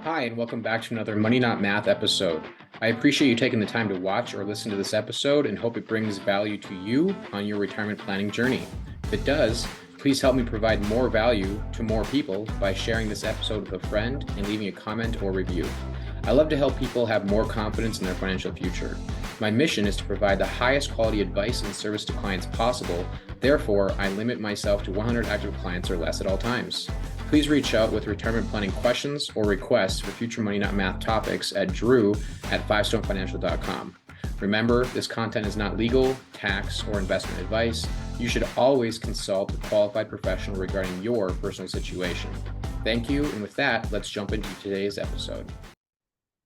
Hi, and welcome back to another Money Not Math episode. I appreciate you taking the time to watch or listen to this episode and hope it brings value to you on your retirement planning journey. If it does, please help me provide more value to more people by sharing this episode with a friend and leaving a comment or review. I love to help people have more confidence in their financial future. My mission is to provide the highest quality advice and service to clients possible. Therefore, I limit myself to 100 active clients or less at all times. Please reach out with retirement planning questions or requests for future Money Not Math topics at drew@fivestonefinancial.com. Remember, this content is not legal, tax, or investment advice. You should always consult a qualified professional regarding your personal situation. Thank you, and with that, let's jump into today's episode.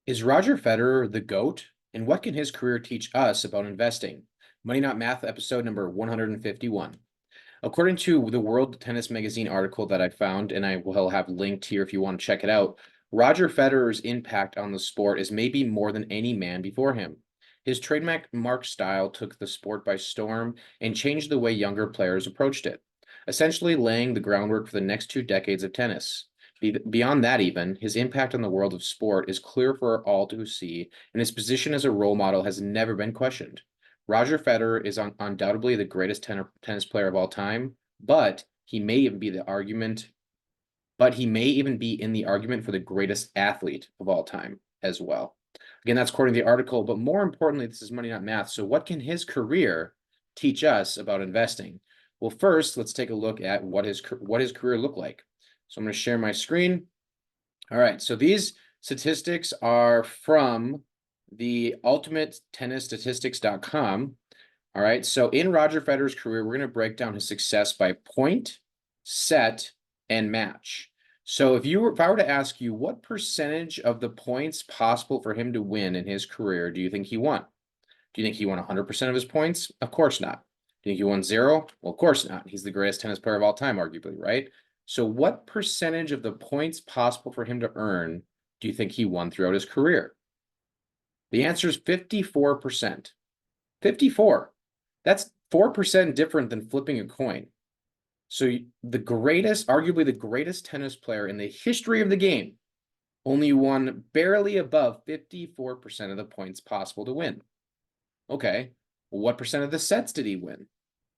Is Roger Federer the GOAT? And what can his career teach us about investing? Money Not Math episode number 151. According to the World Tennis Magazine article that I found, and I will have linked here if you want to check it out, Roger Federer's impact on the sport is maybe more than any man before him. His trademark style took the sport by storm and changed the way younger players approached it, essentially laying the groundwork for the next 2 decades of tennis. Beyond that, even, his impact on the world of sport is clear for all to see, and his position as a role model has never been questioned. Roger Federer is undoubtedly the greatest tennis player of all time, but he may even be in the argument for the greatest athlete of all time as well. Again, that's according to the article, but more importantly, this is Money Not Math. So what can his career teach us about investing? Well, first, let's take a look at what his career looked like. So I'm going to share my screen. All right, so these statistics are from the ultimatetennisstatistics.com. All right, so in Roger Federer's career, we're going to break down his success by point, set, and match. So if I were to ask you what percentage of the points possible for him to win in his career do you think he won? Do you think he won 100% of his points? Of course not. Do you think he won zero? Well, of course not. He's the greatest tennis player of all time, arguably, right? So what percentage of the points possible for him to earn do you think he won throughout his career? The answer is 54%. 54. That's 4% different than flipping a coin. So arguably the greatest tennis player in the history of the game, only won barely above 54% of the points possible to win. Okay, well, what percent of the sets did he win?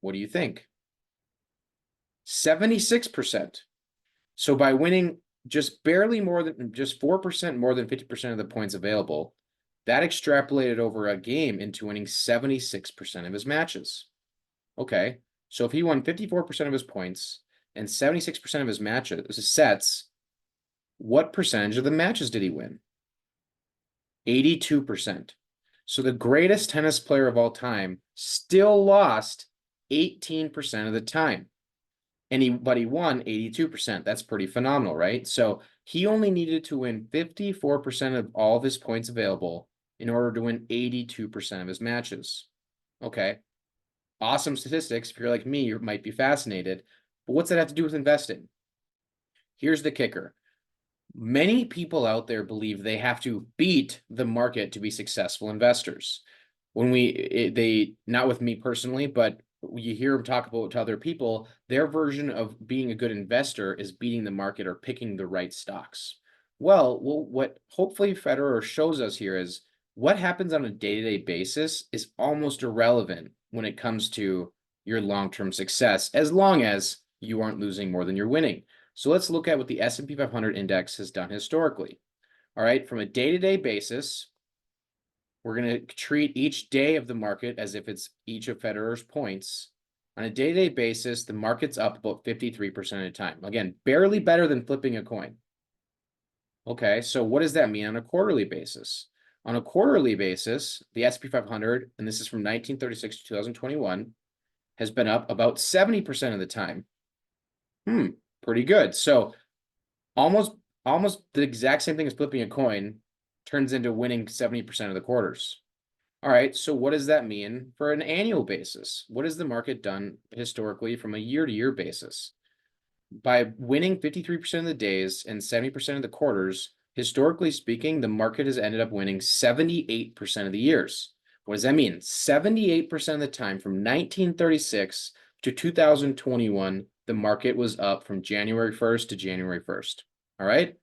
What do you think? 76%. So by winning just 4% more than 50% of the points available, that extrapolated over a game into winning 76% of his matches. Okay, so if he won 54% of his points and 76% of his sets, what percentage of the matches did he win? 82%. So the greatest tennis player of all time still lost 18% of the time. But he won 82%. That's pretty phenomenal, right? So he only needed to win 54% of all of his points available in order to win 82% of his matches. Okay, awesome statistics. If you're like me, you might be fascinated. But what's that have to do with investing? Here's the kicker. Many people out there believe they have to beat the market to be successful investors. Not with me personally, but you hear them talk about to other people, their version of being a good investor is beating the market or picking the right stocks. Well, what hopefully Federer shows us here is what happens on a day-to-day basis is almost irrelevant when it comes to your long-term success, as long as you aren't losing more than you're winning. So let's look at what the S&P 500 index has done historically. All right, from a day-to-day basis, we're going to treat each day of the market as if it's each of Federer's points. On a day-to-day basis, the market's up about 53% of the time. Again, barely better than flipping a coin. Okay, so what does that mean on a quarterly basis? On a quarterly basis, the S&P 500, and this is from 1936 to 2021, has been up about 70% of the time. Pretty good. So almost the exact same thing as flipping a coin turns into winning 70% of the quarters. All right, so what does that mean for an annual basis? What has the market done historically from a year-to-year basis? By winning 53% of the days and 70% of the quarters, historically speaking, the market has ended up winning 78% of the years. What does that mean? 78% of the time from 1936 to 2021, the market was up from January 1st to January 1st. All right?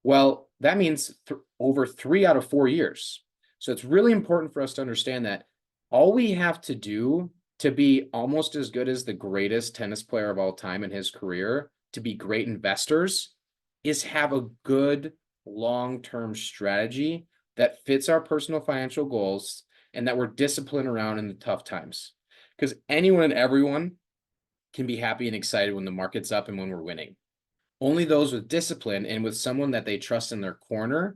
Well, that means over 3 out of 4 years. So it's really important for us to understand that all we have to do to be almost as good as the greatest tennis player of all time in his career, to be great investors, is have a good long-term strategy that fits our personal financial goals and that we're disciplined around in the tough times. Because anyone and everyone can be happy and excited when the market's up and when we're winning. Only those with discipline and with someone that they trust in their corner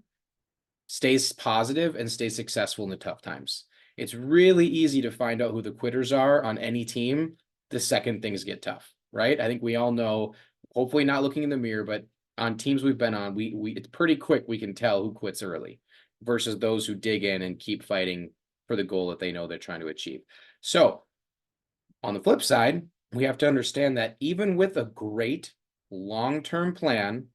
stays positive and stays successful in the tough times. It's really easy to find out who the quitters are on any team the second things get tough, right? I think we all know, hopefully not looking in the mirror, but on teams we've been on, we it's pretty quick we can tell who quits early versus those who dig in and keep fighting for the goal that they know they're trying to achieve. So on the flip side, we have to understand that even with a great long-term plan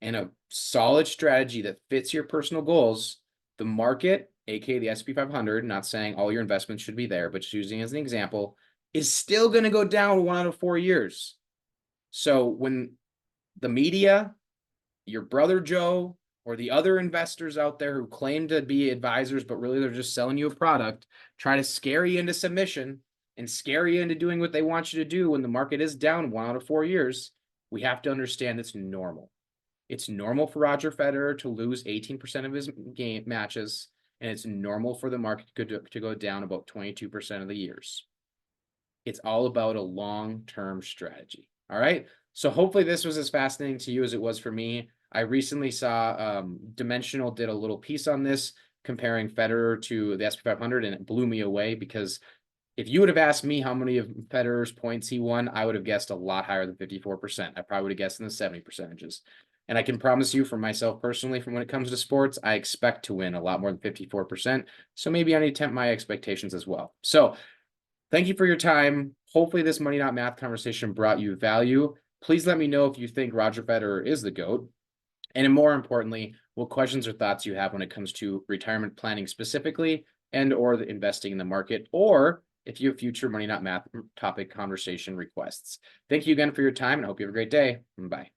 and a solid strategy that fits your personal goals, the market, aka the S&P 500, not saying all your investments should be there, but just using as an example, is still going to go down 1 out of 4 years. So when the media, your brother Joe, or the other investors out there who claim to be advisors, but really they're just selling you a product, try to scare you into submission and scare you into doing what they want you to do when the market is down 1 out of 4 years, we have to understand it's normal. It's normal for Roger Federer to lose 18% of his game matches, and it's normal for the market to go down about 22% of the years. It's all about a long-term strategy. All right. So hopefully this was as fascinating to you as it was for me. I recently saw Dimensional did a little piece on this comparing Federer to the SP 500, and it blew me away because if you would have asked me how many of Federer's points he won, I would have guessed a lot higher than 54%. I probably would have guessed in the 70%. And I can promise you, for myself personally, from when it comes to sports, I expect to win a lot more than 54%. So maybe I need to tempt my expectations as well. So thank you for your time. Hopefully this Money Not Math conversation brought you value. Please let me know if you think Roger Federer is the GOAT. And more importantly, what questions or thoughts you have when it comes to retirement planning specifically and or the investing in the market, or if you have future Money Not Math topic conversation requests. Thank you again for your time, and I hope you have a great day. Bye.